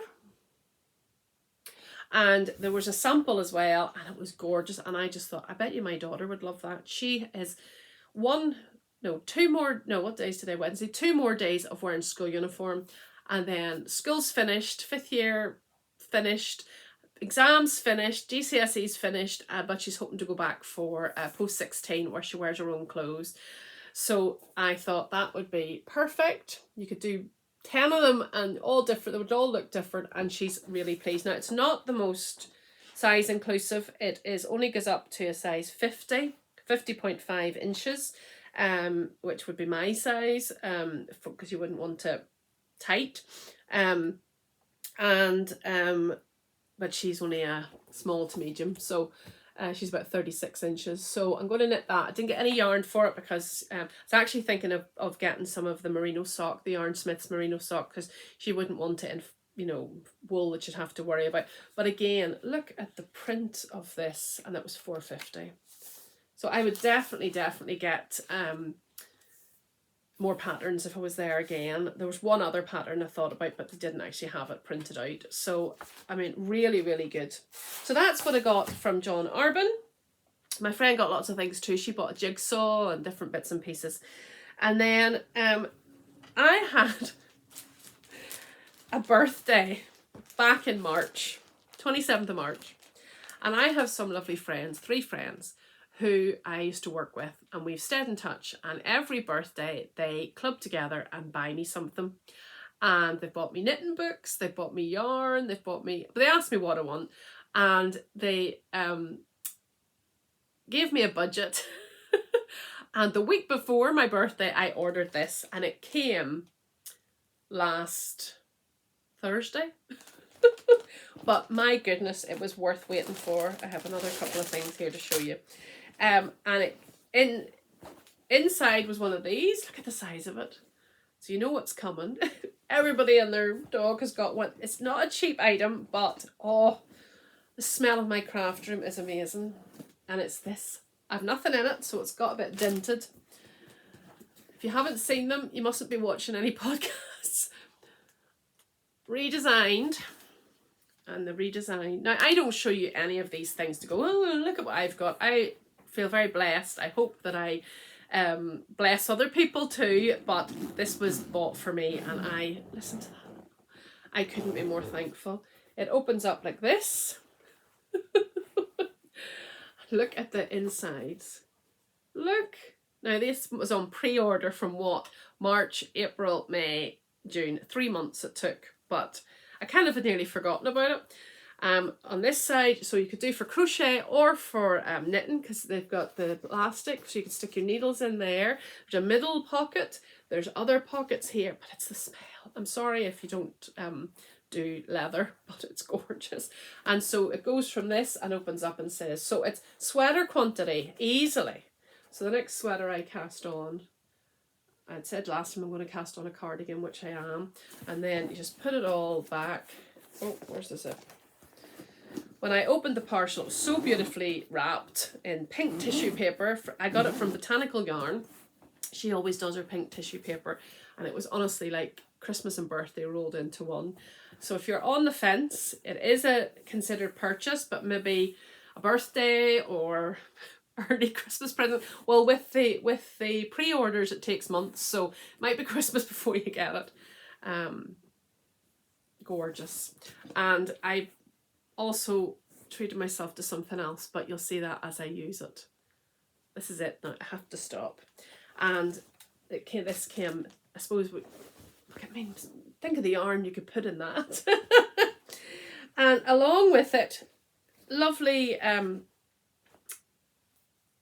And there was a sample as well, and it was gorgeous, and I just thought, I bet you my daughter would love that. She is what days today? Wednesday. 2 more days of wearing school uniform, and then school's finished, 5th year finished, exams finished, GCSE's finished, but she's hoping to go back for post 16 where she wears her own clothes. So I thought that would be perfect. You could do 10 of them and all different, they would all look different, and she's really pleased. Now, it's not the most size inclusive. It only goes up to a size 50.5 inches, which would be my size, because you wouldn't want it tight, but she's only a small to medium, so she's about 36 inches. So I'm going to knit that. I didn't get any yarn for it because I was actually thinking of getting some of the merino sock, the Yarnsmiths Merino sock, because she wouldn't want it in wool that she'd have to worry about. But again, look at the print of this, and that was $4.50. So I would definitely get more patterns if I was there again. There was one other pattern I thought about, but they didn't actually have it printed out. So, I mean, really, really good. So that's what I got from John Arbon. My friend got lots of things too. She bought a jigsaw and different bits and pieces. And then I had a birthday back in March, 27th of March. And I have some lovely friends, 3 friends, who I used to work with, and we've stayed in touch, and every birthday they club together and buy me something. And they've bought me knitting books, they've bought me yarn, they asked me what I want, and they gave me a budget. And the week before my birthday I ordered this, and it came last Thursday. But my goodness, it was worth waiting for. I have another couple of things here to show you. And inside was one of these. Look at the size of it. So you know what's coming. Everybody and their dog has got one. It's not a cheap item, but oh, the smell of my craft room is amazing. And it's this. I've nothing in it, so it's got a bit dented. If you haven't seen them, you mustn't be watching any podcasts. Redesigned. And the redesign. Now, I don't show you any of these things to go, oh, look at what I've got. I feel very blessed. I hope that I bless other people too, but this was bought for me, and listen to that. I couldn't be more thankful. It opens up like this. Look at the insides. Look. Now, this was on pre-order from what? March, April, May, June. 3 months it took, but I kind of had nearly forgotten about it. On this side, so you could do for crochet or for knitting, because they've got the elastic, so you can stick your needles in there. There's a middle pocket. There's other pockets here, but it's the smell. I'm sorry if you don't do leather, but it's gorgeous. And so it goes from this and opens up and says, so it's sweater quantity, easily. So the next sweater I cast on, I'd said last time I'm going to cast on a cardigan, which I am. And then you just put it all back. Oh, where's the zip? When I opened the parcel, it was so beautifully wrapped in pink tissue paper. I got it from Botanical Yarn. She always does her pink tissue paper. And it was honestly like Christmas and birthday rolled into one. So if you're on the fence, it is a considered purchase, but maybe a birthday or early Christmas present. Well, with the pre-orders, it takes months, so it might be Christmas before you get it. Gorgeous. And I also treated myself to something else, but you'll see that as I use it. This is it now. I have to stop. And this came, I suppose, think of the yarn you could put in that. And along with it, lovely,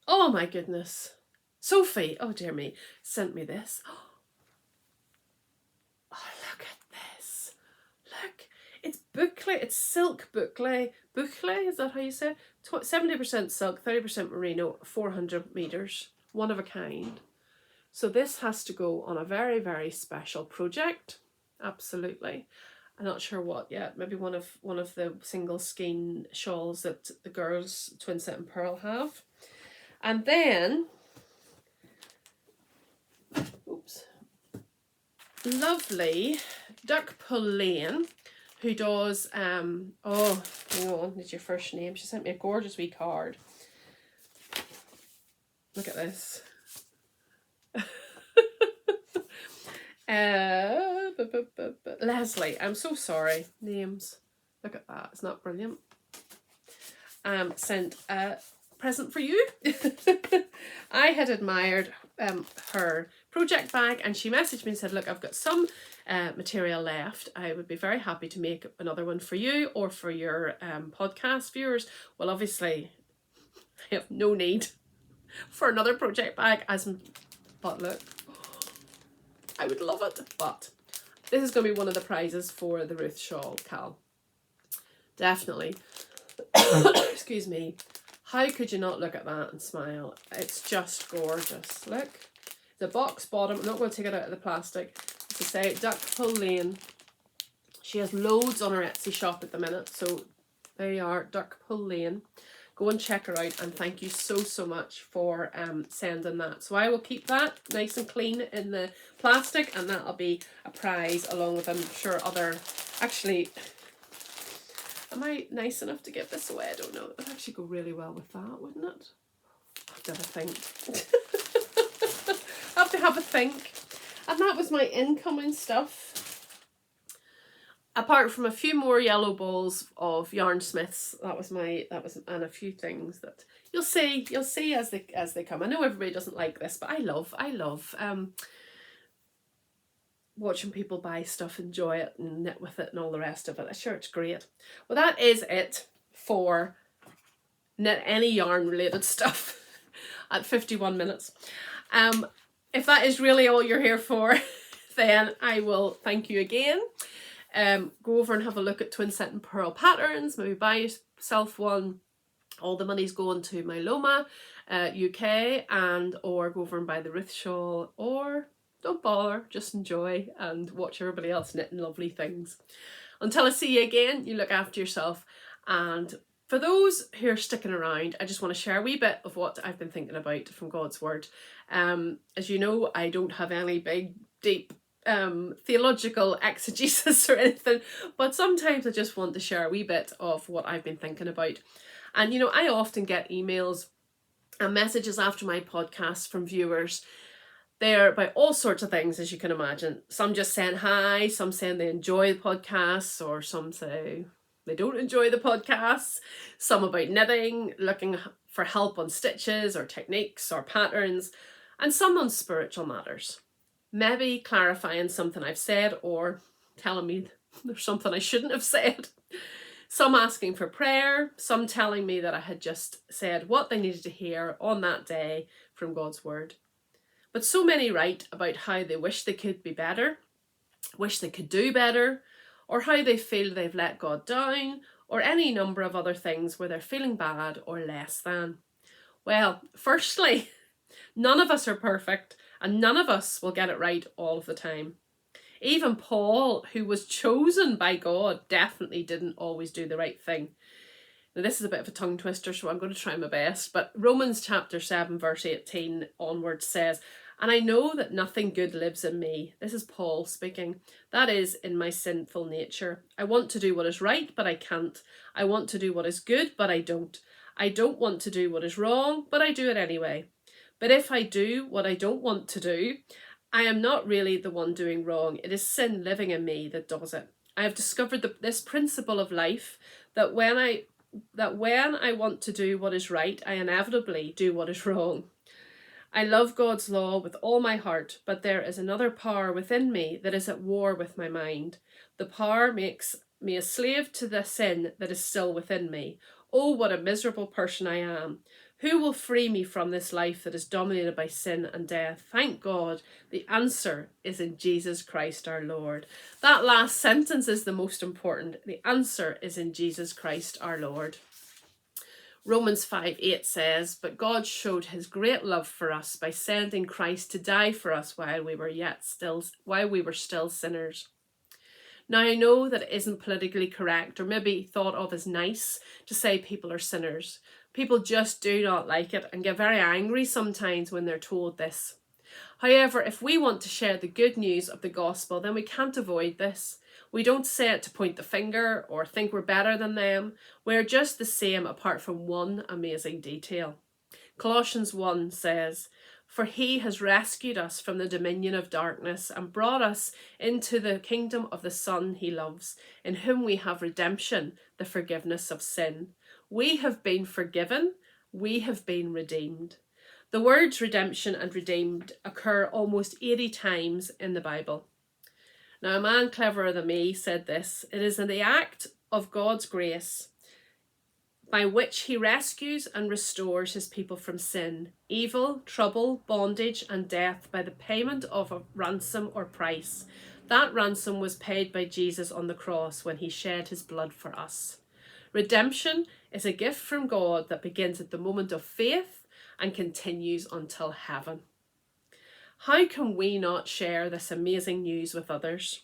oh my goodness, Sophie, oh dear me, sent me this. Oh, look at this. Look, it's boucle, it's silk boucle. Boucle, is that how you say it? 70% silk, 30% merino, 400 meters, one of a kind. So this has to go on a very, very special project. Absolutely. I'm not sure what yet. Maybe one of the single skein shawls that the girls Twinset Purl have. And then, oops, lovely Duck Pull Lane, who does oh, hang on, it's your first name. She sent me a gorgeous wee card. Look at this. Leslie, I'm so sorry. Names. Look at that. It's not brilliant. Sent a present for you. I had admired her project bag, and she messaged me and said, look, I've got some material left. I would be very happy to make another one for you or for your podcast viewers. Well, obviously, I have no need for another project bag, but look, I would love it. But this is going to be one of the prizes for the Ruth shawl, Cal. Definitely. Excuse me. How could you not look at that and smile? It's just gorgeous. Look. The box bottom. I'm not going to take it out of the plastic. As I say, Duck Pull Lane. She has loads on her Etsy shop at the minute. So there you are. Duck Pull Lane. Go and check her out, and thank you so much for sending that. So I will keep that nice and clean in the plastic, and that'll be a prize along with, I'm sure, other... Actually, am I nice enough to give this away? I don't know. It would actually go really well with that, wouldn't it? I've got to think. I have to have a think. And that was my incoming stuff. Apart from a few more yellow balls of Yarnsmiths, and a few things that you'll see as they come. I know everybody doesn't like this, but I love watching people buy stuff, enjoy it, and knit with it, and all the rest of it. I'm sure it's great. Well, that is it for knit any yarn related stuff at 51 minutes. If that is really all you're here for, then I will thank you again. Go over and have a look at Twinset Purl patterns, maybe buy yourself one. All the money's going to my Loma UK, and or go over and buy the Ruth shawl, or don't bother, just enjoy and watch everybody else knitting lovely things. Until I see you again, you look after yourself, and for those who are sticking around, I just want to share a wee bit of what I've been thinking about from God's Word. As you know, I don't have any big, deep theological exegesis or anything, but sometimes I just want to share a wee bit of what I've been thinking about. And you know, I often get emails and messages after my podcast from viewers. They're about all sorts of things, as you can imagine. Some just saying hi, some saying they enjoy the podcasts, or some say they don't enjoy the podcasts. Some about knitting, looking for help on stitches or techniques or patterns, and some on spiritual matters. Maybe clarifying something I've said, or telling me there's something I shouldn't have said. Some asking for prayer, some telling me that I had just said what they needed to hear on that day from God's Word. But so many write about how they wish they could be better, wish they could do better, or how they feel they've let God down, or any number of other things where they're feeling bad or less than. Well, firstly, none of us are perfect, and none of us will get it right all of the time. Even Paul, who was chosen by God, definitely didn't always do the right thing. Now, this is a bit of a tongue twister, so I'm going to try my best, but Romans chapter 7 verse 18 onwards says, "And I know that nothing good lives in me." This is Paul speaking. "That is, in my sinful nature. I want to do what is right, but I can't. I want to do what is good, but I don't. I don't want to do what is wrong, but I do it anyway. But if I do what I don't want to do, I am not really the one doing wrong. It is sin living in me that does it. I have discovered this principle of life, that when I want to do what is right, I inevitably do what is wrong. I love God's law with all my heart, but there is another power within me that is at war with my mind. The power makes me a slave to the sin that is still within me. Oh, what a miserable person I am. Who will free me from this life that is dominated by sin and death? Thank God, the answer is in Jesus Christ our Lord. That last sentence is the most important. The answer is in Jesus Christ our Lord. Romans 5:8 says, "But God showed his great love for us by sending Christ to die for us while we were still sinners." Now, I know that it isn't politically correct or maybe thought of as nice to say people are sinners. People just do not like it and get very angry sometimes when they're told this. However, if we want to share the good news of the gospel, then we can't avoid this. We don't say it to point the finger or think we're better than them. We're just the same apart from one amazing detail. Colossians 1 says, "For he has rescued us from the dominion of darkness and brought us into the kingdom of the Son he loves, in whom we have redemption, the forgiveness of sin." We have been forgiven. We have been redeemed. The words redemption and redeemed occur almost 80 times in the Bible. Now, a man cleverer than me said this: "It is in the act of God's grace by which he rescues and restores his people from sin, evil, trouble, bondage, and death by the payment of a ransom or price. That ransom was paid by Jesus on the cross when he shed his blood for us." Redemption is a gift from God that begins at the moment of faith and continues until heaven. How can we not share this amazing news with others?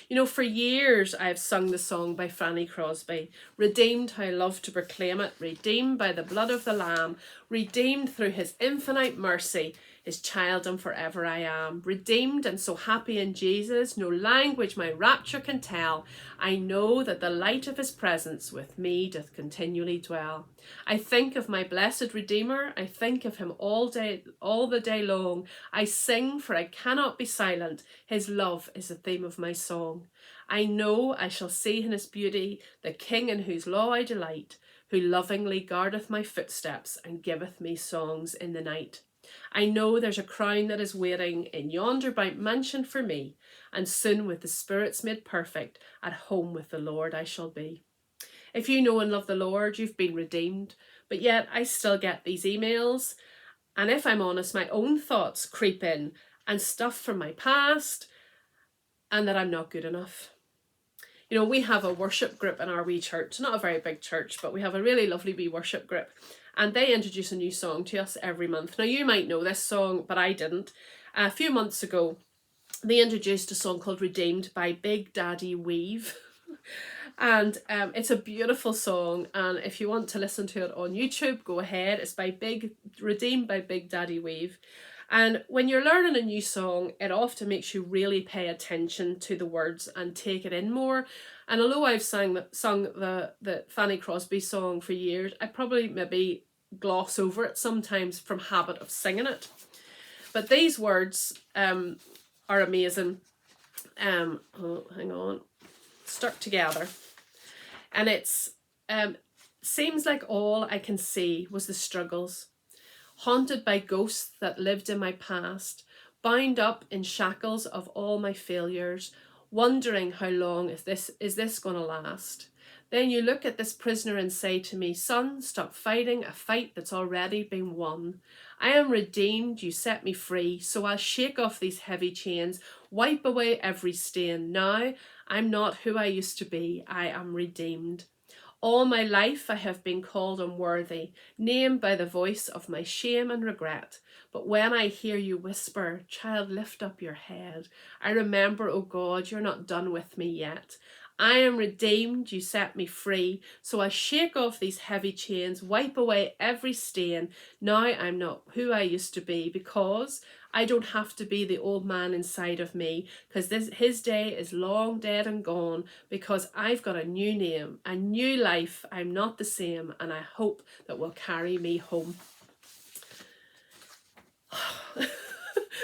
You know, for years I've sung the song by Fanny Crosby, "Redeemed, how I love to proclaim it, redeemed by the blood of the Lamb, redeemed through his infinite mercy, his child and forever I am. Redeemed and so happy in Jesus, no language my rapture can tell. I know that the light of his presence with me doth continually dwell. I think of my blessed Redeemer, I think of him all the day long. I sing, for I cannot be silent, his love is the theme of my song. I know I shall see in his beauty the King in whose law I delight, who lovingly guardeth my footsteps and giveth me songs in the night. I know there's a crown that is waiting in yonder bright mansion for me, and soon with the spirits made perfect, at home with the Lord I shall be." If you know and love the Lord, you've been redeemed, but yet I still get these emails, and if I'm honest, my own thoughts creep in, and stuff from my past, and that I'm not good enough. You know, we have a worship group in our wee church, not a very big church, but we have a really lovely wee worship group. And they introduce a new song to us every month. Now, you might know this song, but I didn't. A few months ago, they introduced a song called "Redeemed" by Big Daddy Weave. And it's a beautiful song. And if you want to listen to it on YouTube, go ahead. It's Redeemed by Big Daddy Weave. And when you're learning a new song, it often makes you really pay attention to the words and take it in more. And although I've sung the Fanny Crosby song for years, I probably maybe gloss over it sometimes from habit of singing it. But these words are amazing. Hang on. Stuck together. And it's seems like all I can see was the struggles. Haunted by ghosts that lived in my past, bound up in shackles of all my failures, wondering how long is this going to last. Then you look at this prisoner and say to me, "Son, stop fighting a fight that's already been won. I am redeemed, you set me free, so I'll shake off these heavy chains, wipe away every stain. Now I'm not who I used to be, I am redeemed. All my life I have been called unworthy, named by the voice of my shame and regret. But when I hear you whisper, 'Child, lift up your head,' I remember, oh God, you're not done with me yet. I am redeemed, you set me free, so I shake off these heavy chains, wipe away every stain. Now I'm not who I used to be, because I don't have to be the old man inside of me, because his day is long dead and gone, because I've got a new name, a new life. I'm not the same, and I hope that will carry me home."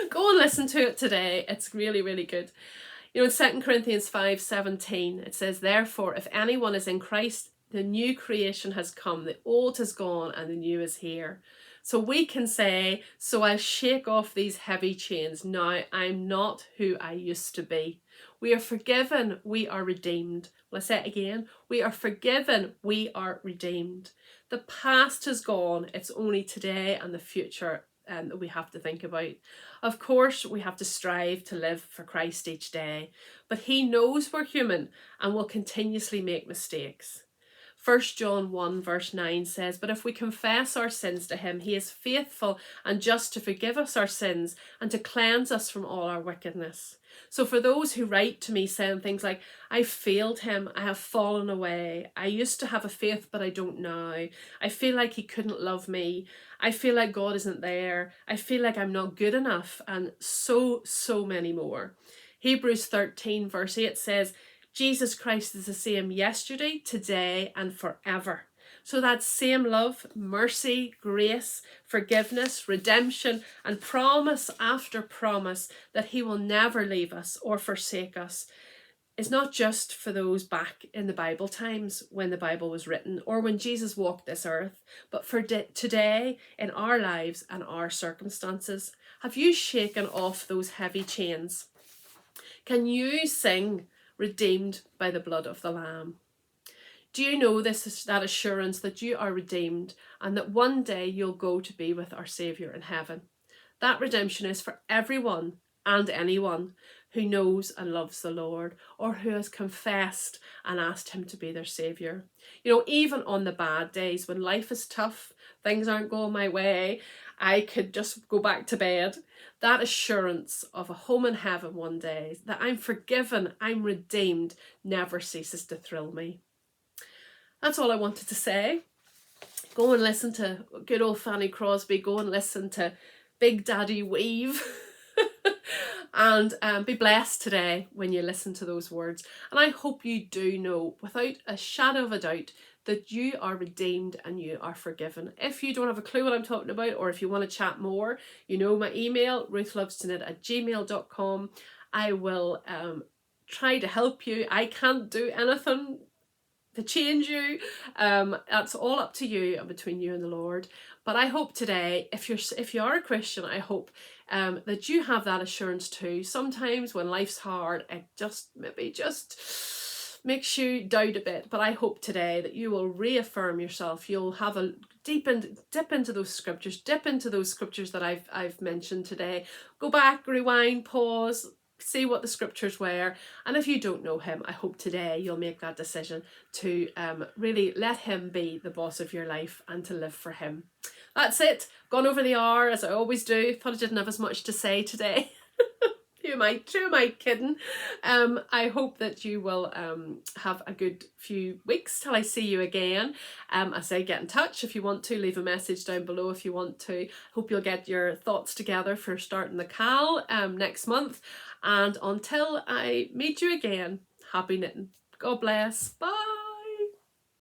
Go and listen to it today. It's really, really good. You know, in 2 Corinthians 5:17, it says, "Therefore, if anyone is in Christ, the new creation has come, the old has gone and the new is here." So we can say, so I'll shake off these heavy chains. Now I'm not who I used to be. We are forgiven, we are redeemed. Let's say it again. We are forgiven, we are redeemed. The past has gone, it's only today and the future that we have to think about. Of course, we have to strive to live for Christ each day, but he knows we're human and will continuously make mistakes. 1 John 1 verse 9 says, "But if we confess our sins to him, he is faithful and just to forgive us our sins and to cleanse us from all our wickedness." So for those who write to me saying things like, "I failed him, I have fallen away, I used to have a faith but I don't now, I feel like he couldn't love me, I feel like God isn't there, I feel like I'm not good enough," and so many more. Hebrews 13 verse 8 says, Jesus Christ is the same yesterday, today, and forever. So that same love, mercy, grace, forgiveness, redemption, and promise after promise that he will never leave us or forsake us is not just for those back in the Bible times when the Bible was written or when Jesus walked this earth, but for today in our lives and our circumstances. Have you shaken off those heavy chains? Can you sing redeemed by the blood of the Lamb? Do you know that assurance that you are redeemed and that one day you'll go to be with our Saviour in heaven? That redemption is for everyone and anyone who knows and loves the Lord or who has confessed and asked him to be their Saviour. You know, even on the bad days when life is tough, things aren't going my way, I could just go back to bed. That assurance of a home in heaven one day, that I'm forgiven, I'm redeemed, never ceases to thrill me. That's all I wanted to say. Go and listen to good old Fanny Crosby. Go and listen to Big Daddy Weave. And be blessed today when you listen to those words. And I hope you do know, without a shadow of a doubt, that you are redeemed and you are forgiven. If you don't have a clue what I'm talking about, or if you want to chat more, you know my email, ruthlovestoknit@gmail.com. I will try to help you. I can't do anything to change you. That's all up to you and between you and the Lord. But I hope today, if you are a Christian, I hope that you have that assurance too. Sometimes when life's hard, it maybe just makes you doubt a bit. But I hope today that you will reaffirm yourself. You'll have a dip into those scriptures, that I've mentioned today. Go back, rewind, pause, see what the scriptures were. And if you don't know him, I hope today you'll make that decision to really let him be the boss of your life and to live for him. That's it. Gone over the hour as I always do. Thought I didn't have as much to say today. Who am I kidding? I hope that you will have a good few weeks till I see you again. I say get in touch if you want to. Leave a message down below if you want to. Hope you'll get your thoughts together for starting the Cal next month. And until I meet you again, happy knitting. God bless. Bye.